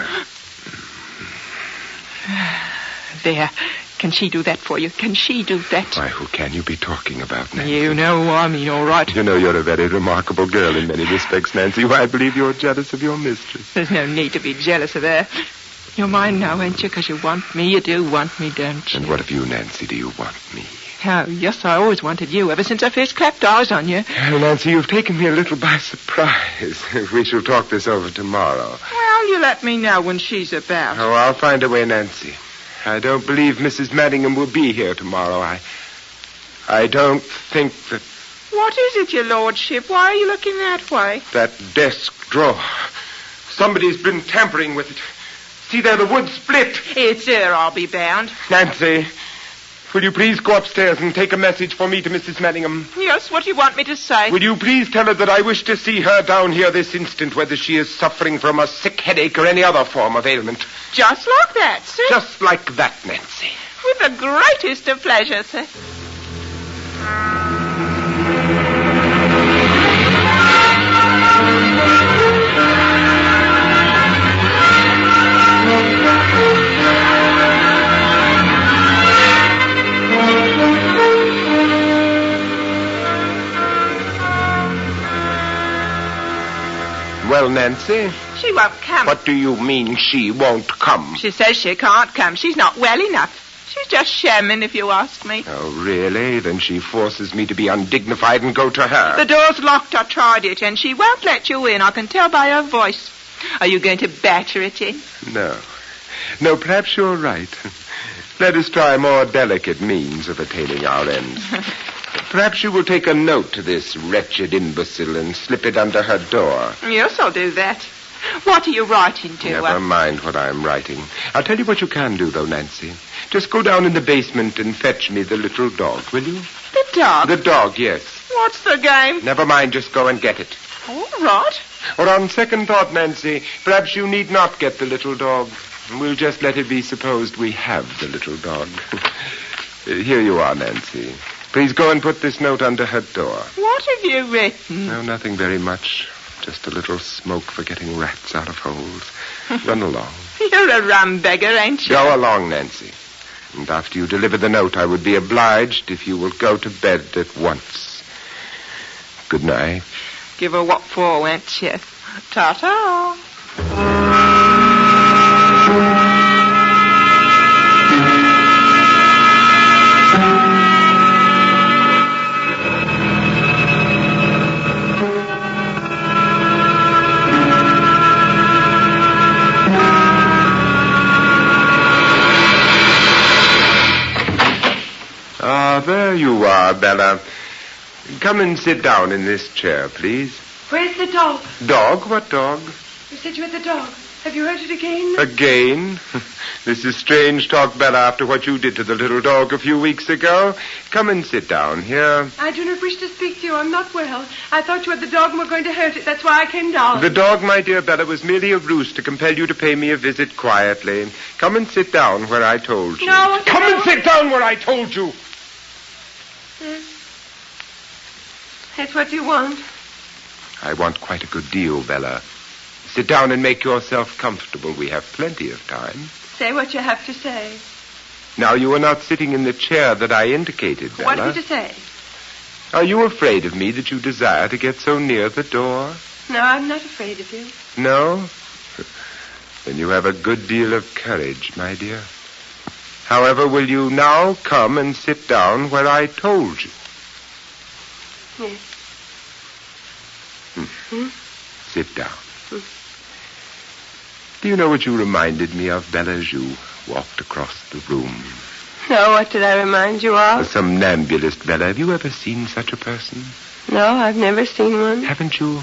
There. Can she do that for you? Can she do that? Why, who can you be talking about, Nancy? You know who I mean, all right. You know you're a very remarkable girl in many respects, Nancy. Why, I believe you're jealous of your mistress. There's no need to be jealous of her. You're mine now, ain't you? Because you want me. You do want me, don't you? And what of you, Nancy? Do you want me? Oh, yes, I always wanted you, ever since I first clapped eyes on you. Well, Nancy, you've taken me a little by surprise. We shall talk this over tomorrow. Well, you let me know when she's about. Oh, I'll find a way, Nancy. I don't believe Mrs. Manningham will be here tomorrow. I don't think that... What is it, your lordship? Why are you looking that way? That desk drawer. Somebody's been tampering with it. See there, the wood split. It's her, I'll be bound. Nancy, will you please go upstairs and take a message for me to Mrs. Manningham? Yes, what do you want me to say? Will you please tell her that I wish to see her down here this instant, whether she is suffering from a sick headache or any other form of ailment? Just like that, sir. Just like that, Nancy. With the greatest of pleasure, sir. Well, Nancy? She won't come. What do you mean she won't come? She says she can't come. She's not well enough. She's just shamming, if you ask me. Oh, really? Then she forces me to be undignified and go to her. The door's locked. I tried it, and she won't let you in. I can tell by her voice. Are you going to batter it in? No. No, perhaps you're right. Let us try more delicate means of attaining our ends. Perhaps you will take a note to this wretched imbecile and slip it under her door. Yes, I'll do that. What are you writing to her? Never mind what I'm writing. I'll tell you what you can do, though, Nancy. Just go down in the basement and fetch me the little dog, will you? The dog? The dog, yes. What's the game? Never mind, just go and get it. All right. Or on second thought, Nancy, perhaps you need not get the little dog. We'll just let it be supposed we have the little dog. Here you are, Nancy. Please go and put this note under her door. What have you written? No, nothing very much. Just a little smoke for getting rats out of holes. Run along. You're a rum beggar, ain't you? Go along, Nancy. And after you deliver the note, I would be obliged if you will go to bed at once. Good night. Give her what for, won't you? Ta-ta. There you are, Bella. Come and sit down in this chair, please. Where's the dog? Dog? What dog? You said you had the dog. Have you heard it again? Again? This is strange talk, Bella, after what you did to the little dog a few weeks ago. Come and sit down here. I do not wish to speak to you. I'm not well. I thought you had the dog and were going to hurt it. That's why I came down. The dog, my dear Bella, was merely a ruse to compel you to pay me a visit quietly. Come and sit down where I told you. No. Come and sit down where I told you. That's what you want. I want quite a good deal, Bella. Sit down and make yourself comfortable. We have plenty of time. Say what you have to say. Now, you are not sitting in the chair that I indicated, Bella. What have you to say? Are you afraid of me that you desire to get so near the door? No, I'm not afraid of you. No? Then you have a good deal of courage, my dear. However, will you now come and sit down where I told you? Yes. Sit down. Do you know what you reminded me of, Bella, as you walked across the room? No, what did I remind you A of? somnambulist, Bella. Have you ever seen such a person? No, I've never seen one. Haven't you?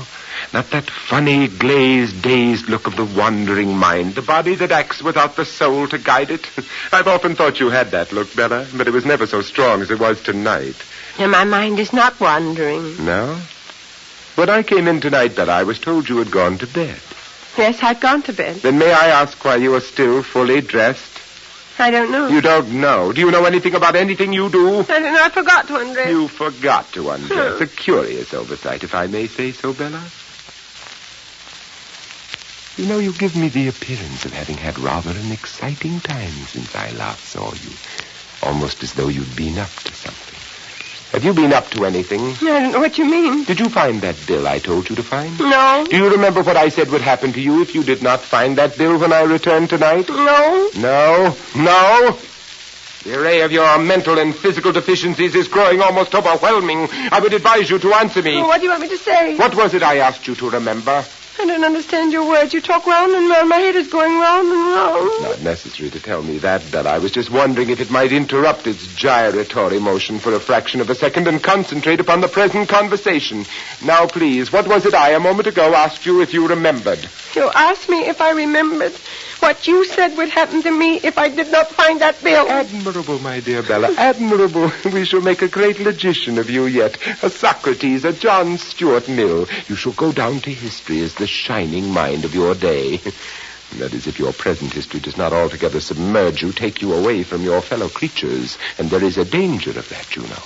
Not that funny, glazed, dazed look of the wandering mind, the body that acts without the soul to guide it. I've often thought you had that look, Bella, but it was never so strong as it was tonight. And my mind is not wandering. No? When I came in tonight, Bella, I was told you had gone to bed. Yes, I've gone to bed. Then may I ask why you are still fully dressed? I don't know. You don't know. Do you know anything about anything you do? I don't know. I forgot to undress. You forgot to undress. A curious oversight, if I may say so, Bella. You know, you give me the appearance of having had rather an exciting time since I last saw you. Almost as though you'd been up to something. Have you been up to anything? I don't know what you mean. Did you find that bill I told you to find? No. Do you remember what I said would happen to you if you did not find that bill when I returned tonight? No. No? No? The array of your mental and physical deficiencies is growing almost overwhelming. I would advise you to answer me. Oh, what do you want me to say? What was it I asked you to remember? I don't understand your words. You talk round and round. My head is going round and round. Not necessary to tell me that, Bella. I was just wondering if it might interrupt its gyratory motion for a fraction of a second and concentrate upon the present conversation. Now, please, what was it I, a moment ago, asked you if you remembered? You asked me if I remembered what you said would happen to me if I did not find that bill. Admirable, my dear Bella, admirable. We shall make a great logician of you yet. A Socrates, a John Stuart Mill. You shall go down to history as the shining mind of your day. That is, if your present history does not altogether submerge you, take you away from your fellow creatures. And there is a danger of that, you know.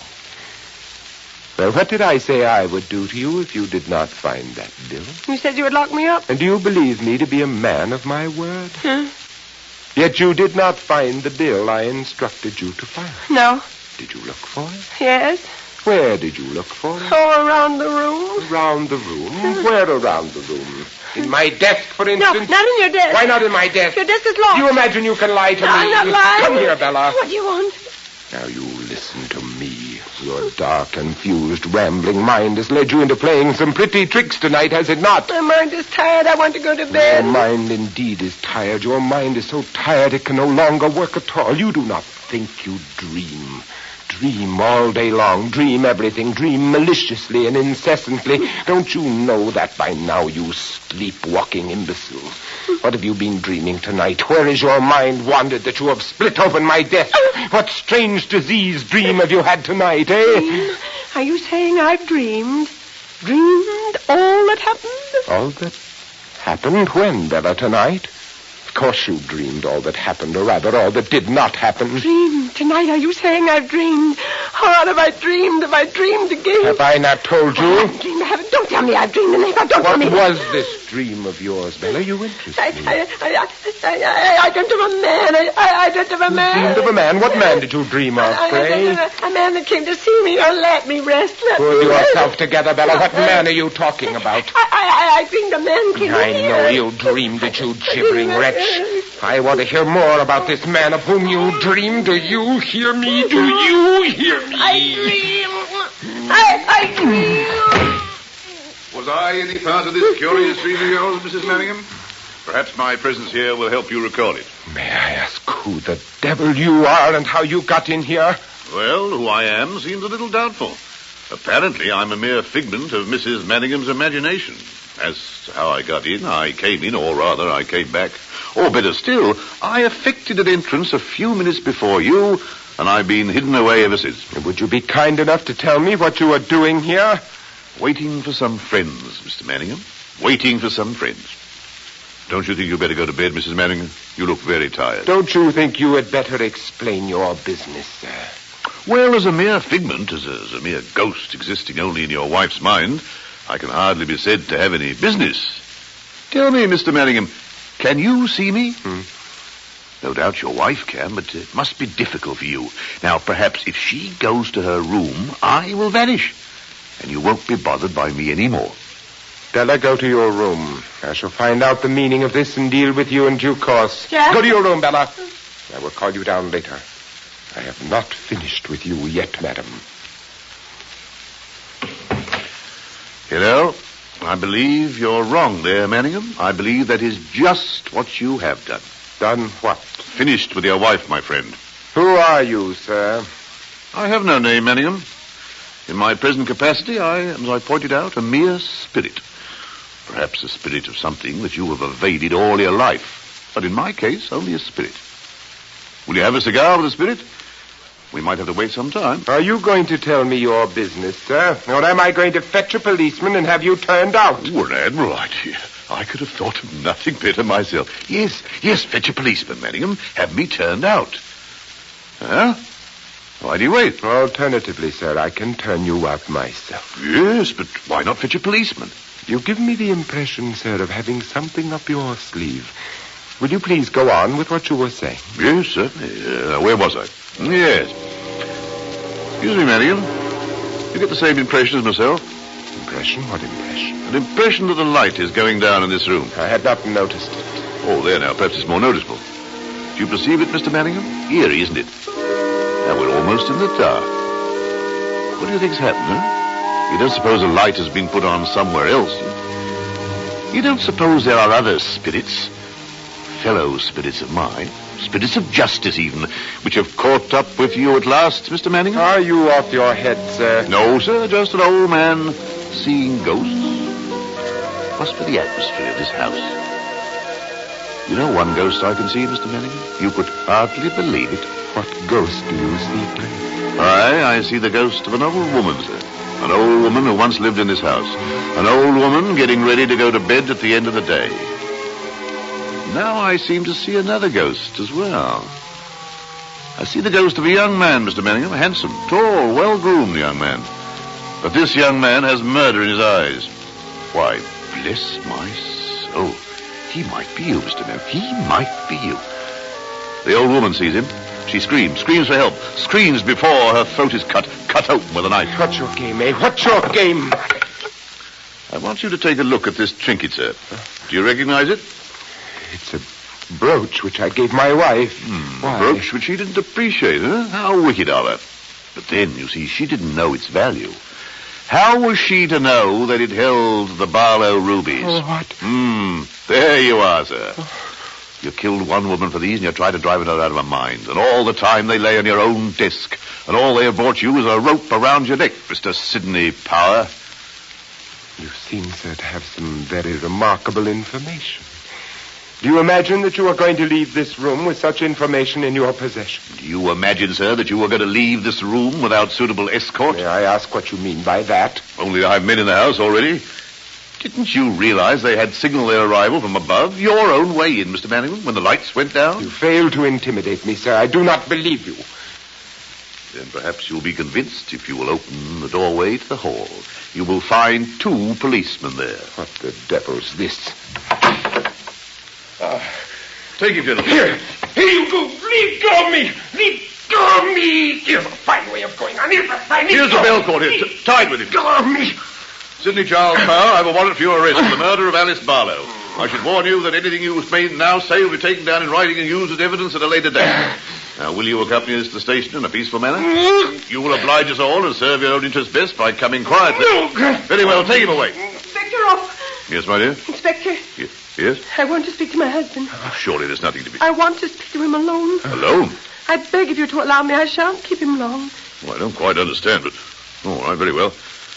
Well, what did I say I would do to you if you did not find that bill? You said you would lock me up. And do you believe me to be a man of my word? Yet you did not find the bill I instructed you to find. No. Did you look for it? Yes. Where did you look for it? Oh, around the room. Around the room? Where around the room? In my desk, for instance? No, not in your desk. Why not in my desk? Your desk is locked. Do you imagine you can lie to me? I'm not lying. Come here, Bella. What do you want? Now you listen to me. Your dark, confused, rambling mind has led you into playing some pretty tricks tonight, has it not? My mind is tired. I want to go to bed. Your mind indeed is tired. Your mind is so tired it can no longer work at all. You do not think, you dream. Dream all day long. Dream everything. Dream maliciously and incessantly. Don't you know that by now, you sleepwalking imbecile? What have you been dreaming tonight? Where is your mind wandered that you have split open my desk? What strange disease dream have you had tonight, eh? Dream? Are you saying I've dreamed? Dreamed all that happened? All that happened when, Bella, tonight? Of course you dreamed all that happened, or rather all that did not happen. Dreamed tonight? Are you saying I've dreamed? Oh, what have I dreamed? Have I dreamed again? Have I not told you? I haven't dreamed. I haven't. Don't tell me I've dreamed anything. Don't tell me. What was this dream of yours, Bella? You interest me. I dreamt of a man. I dreamt of a man. You dreamed of a man? What man did you dream of, Gray? A man that came to see me. Oh, let me rest. Pull yourself together, Bella. What man are you talking about? I dreamed a man came I here. know you dreamed it, you gibbering wretch. I want to hear more about this man of whom you dreamed. Do you hear me? Do you hear me? I dream. Was I any part of this curious dream of yours, Mrs. Manningham? Perhaps my presence here will help you recall it. May I ask who the devil you are and how you got in here? Well, who I am seems a little doubtful. Apparently, I'm a mere figment of Mrs. Manningham's imagination. As to how I got in, I came in, or rather, I came back. Or better still, I effected an entrance a few minutes before you, and I've been hidden away ever since. Would you be kind enough to tell me what you are doing here? Waiting for some friends, Mr. Manningham. Waiting for some friends. Don't you think you'd better go to bed, Mrs. Manningham? You look very tired. Don't you think you had better explain your business, sir? Well, as a mere figment, as a mere ghost existing only in your wife's mind, I can hardly be said to have any business. Tell me, Mr. Manningham, can you see me? No doubt your wife can, but it must be difficult for you. Now, perhaps if she goes to her room, I will vanish, and you won't be bothered by me anymore. Bella, go to your room. I shall find out the meaning of this and deal with you in due course. Jack? Go to your room, Bella. I will call you down later. I have not finished with you yet, madam. Hello? I believe you're wrong there, Manningham. I believe that is just what you have done. Done what? Finished with your wife, my friend. Who are you, sir? I have no name, Manningham. In my present capacity, I am, as I pointed out, a mere spirit. Perhaps a spirit of something that you have evaded all your life. But in my case, only a spirit. Will you have a cigar with a spirit? We might have to wait some time. Are you going to tell me your business, sir? Or am I going to fetch a policeman and have you turned out? Oh, an admirable idea. I could have thought of nothing better myself. Yes, fetch a policeman, Manningham. Have me turned out. Huh? Why do you wait? Alternatively, sir, I can turn you out myself. Yes, but why not fetch a policeman? You give me the impression, sir, of having something up your sleeve. Will you please go on with what you were saying? Yes, certainly. Where was I? Yes. Excuse me, Manningham. You get the same impression as myself? Impression? What impression? An impression that the light is going down in this room. I had not noticed it. Oh, there now. Perhaps it's more noticeable. Do you perceive it, Mr. Manningham? Eerie, isn't it? Now we're almost in the dark. What do you think's happened, huh? You don't suppose a light has been put on somewhere else? You don't suppose there are other spirits, fellow spirits of mine, spirits of justice even, which have caught up with you at last, Mr. Manningham? Are you off your head, sir? No, sir, just an old man seeing ghosts. Must be the atmosphere of this house. You know one ghost I can see, Mr. Manningham? You could hardly believe it. What ghost do you see, please? I see the ghost of an old woman, sir. An old woman who once lived in this house. An old woman getting ready to go to bed at the end of the day. Now I seem to see another ghost as well. I see the ghost of a young man, Mr. Manningham. A handsome, tall, well-groomed young man. But this young man has murder in his eyes. Why, bless my soul. He might be you, Mr. Manningham. He might be you. The old woman sees him. She screams for help. Screams before her throat is cut open with a knife. What's your game, eh? What's your game? I want you to take a look at this trinket, sir. Do you recognize it? It's a brooch which I gave my wife. A brooch which she didn't appreciate, huh? How wicked of her. But then, you see, she didn't know its value. How was she to know that it held the Barlow rubies? Oh, what? There you are, sir. You killed one woman for these and you tried to drive another out of her mind. And all the time they lay on your own desk. And all they have brought you is a rope around your neck, Mr. Sidney Power. You seem, sir, to have some very remarkable information. Do you imagine that you are going to leave this room with such information in your possession? Do you imagine, sir, that you were going to leave this room without suitable escort? May I ask what you mean by that? Only I've men in the house already. Didn't you realize they had signaled their arrival from above? Your own way in, Mr. Manningham, when the lights went down? You fail to intimidate me, sir. I do not believe you. Then perhaps you'll be convinced if you will open the doorway to the hall. You will find 2 policemen there. What the devil's this? Take him, gentlemen. Here you go. Leave go of me. Leave go of me. Here's a fine way of going on. Here's the bell cord here. Tied with him. Go of me. Sidney Charles Power, I have a warrant for your arrest for the murder of Alice Barlow. I should warn you that anything you may now say will be taken down in writing and used as evidence at a later date. Now, will you accompany us to the station in a peaceful manner? You will oblige us all and serve your own interests best by coming quietly. Very well, take him away. Inspector off. Yes, my dear? Inspector. Yes? I want to speak to my husband. Surely there's nothing to be... I want to speak to him alone. Alone? I beg of you to allow me. I shan't keep him long. Well, I don't quite understand, but... All right, very well.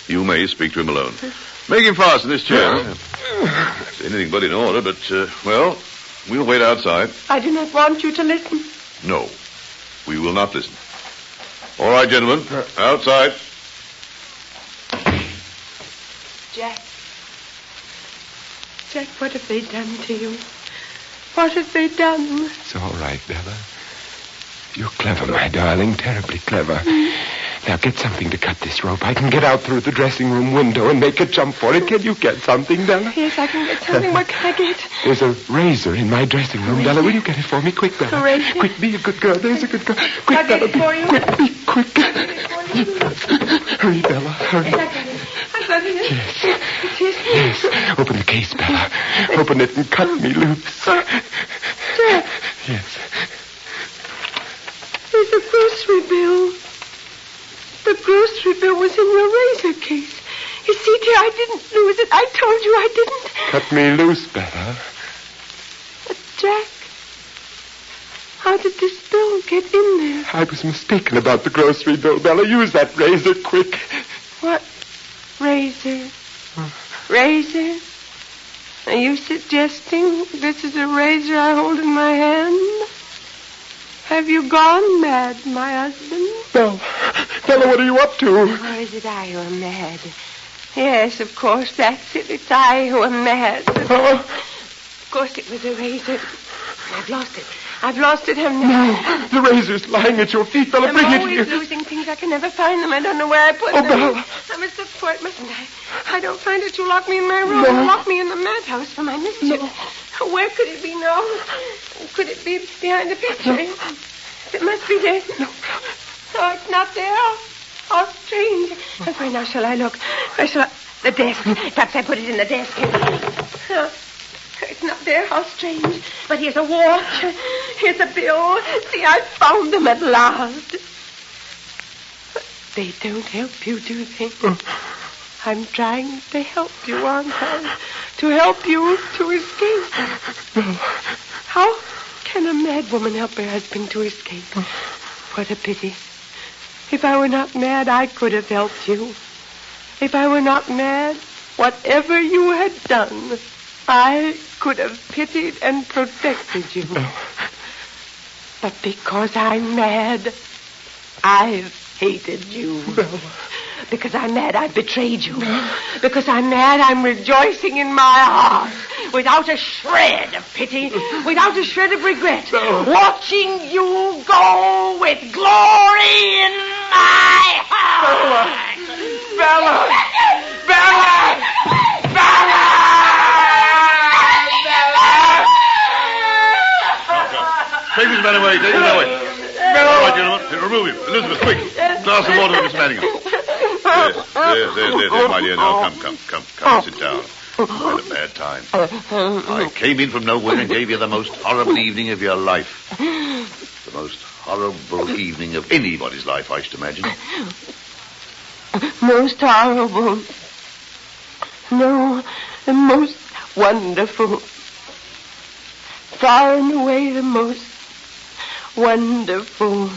You may speak to him alone. Make him fast in this chair. It's anything but in order, but, well, we'll wait outside. I do not want you to listen. No, we will not listen. All right, gentlemen, outside. Jack. Jack, what have they done to you? What have they done? It's all right, Bella. You're clever, my darling, terribly clever. Now get something to cut this rope. I can get out through the dressing room window and make a jump for it. Can you get something, Bella? Yes, I can get something. What can I get? There's a razor in my dressing room, Bella. Will you get it for me? Quick, Bella. A razor? Quick, be a good girl. There's a good girl. Quick, I'll get Bella. it for you. Be quick. Hurry, Bella. Hurry. I got it. Yes. It is. Yes. Open the case, Bella. Open it and cut me loose. Jack. Yes. grocery bill. The grocery bill was in your razor case. You see, dear, I didn't lose it. I told you I didn't. Cut me loose, Bella. But, Jack, how did this bill get in there? I was mistaken about the grocery bill, Bella. Use that razor quick. What razor? Razor? Are you suggesting this is a razor I hold in my hand? Have you gone mad, my husband? Bella, what are you up to? Or is it I who am mad? Yes, of course, that's it. It's I who am mad. Of course it was a razor. I've lost it. I've lost it, haven't I? No, the razor's lying at your feet, Bella. Bring it here. I'm always losing things. I can never find them. I don't know where I put them. Bella. I must look for it, mustn't I? I don't find it. You lock me in my room. No. You lock me in the madhouse for my mischief. No. Where could it be now? Could it be behind the picture? No. It must be there. No. No, it's not there. How strange. And where now shall I look? Where shall I... The desk. Perhaps I put it in the desk. No. It's not there. How strange. But here's a watch. Here's a bill. See, I found them at last. But they don't help you, do they? I'm trying to help you, aren't I? To help you to escape. How can a mad woman help her husband to escape? What a pity. If I were not mad, I could have helped you. If I were not mad, whatever you had done, I could have pitied and protected you. But because I'm mad, I've hated you. Because I'm mad, I've betrayed you. Because I'm mad, I'm rejoicing in my heart. Without a shred of pity, without a shred of regret. Watching you go with glory in my heart. Bella! Bella! Bella! Take this man away. Take him away. All right, gentlemen. Remove him. Elizabeth, quick. Glass of water for Miss Manningham. There, my dear. Now, come. Sit down. You had a bad time. I came in from nowhere and gave you the most horrible evening of your life. The most horrible evening of anybody's life, I should imagine. Most horrible. No, the most wonderful. Far and away the most wonderful.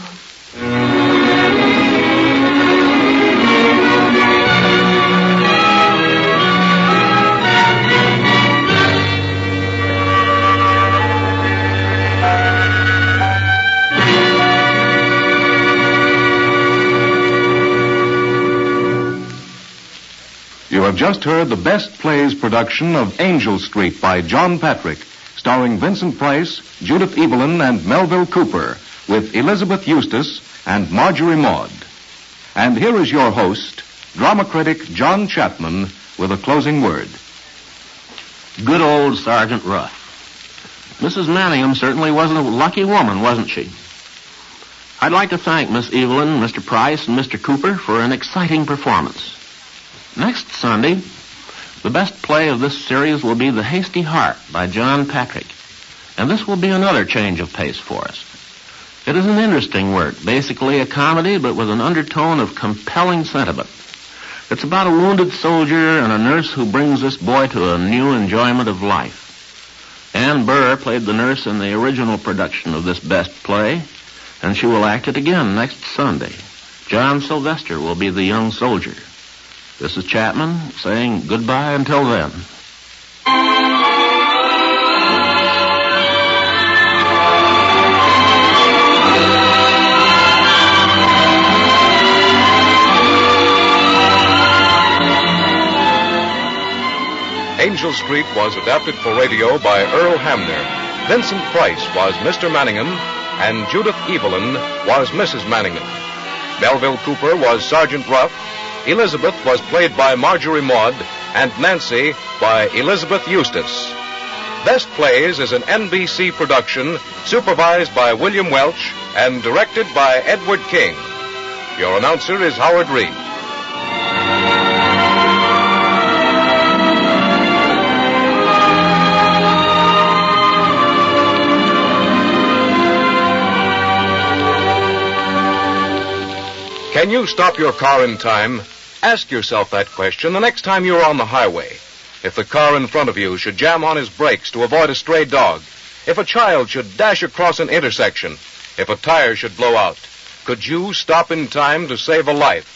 You have just heard the Best Plays production of Angel Street by John Patrick, starring Vincent Price, Judith Evelyn, and Melville Cooper, with Elizabeth Eustace and Marjorie Maud. And here is your host, drama critic John Chapman, with a closing word. Good old Sergeant Ruff. Mrs. Manningham certainly wasn't a lucky woman, wasn't she? I'd like to thank Miss Evelyn, Mr. Price, and Mr. Cooper for an exciting performance. Next Sunday, the best play of this series will be The Hasty Heart by John Patrick. And this will be another change of pace for us. It is an interesting work, basically a comedy, but with an undertone of compelling sentiment. It's about a wounded soldier and a nurse who brings this boy to a new enjoyment of life. Ann Burr played the nurse in the original production of this best play, and she will act it again next Sunday. John Sylvester will be the young soldier. This is Chapman saying goodbye until then. Angel Street was adapted for radio by Earl Hamner. Vincent Price was Mr. Manningham, and Judith Evelyn was Mrs. Manningham. Melville Cooper was Sergeant Ruff. Elizabeth was played by Marjorie Maud, and Nancy by Elizabeth Eustace. Best Plays is an NBC production, supervised by William Welch and directed by Edward King. Your announcer is Howard Reed. Can you stop your car in time? Ask yourself that question the next time you're on the highway. If the car in front of you should jam on his brakes to avoid a stray dog, if a child should dash across an intersection, if a tire should blow out, could you stop in time to save a life?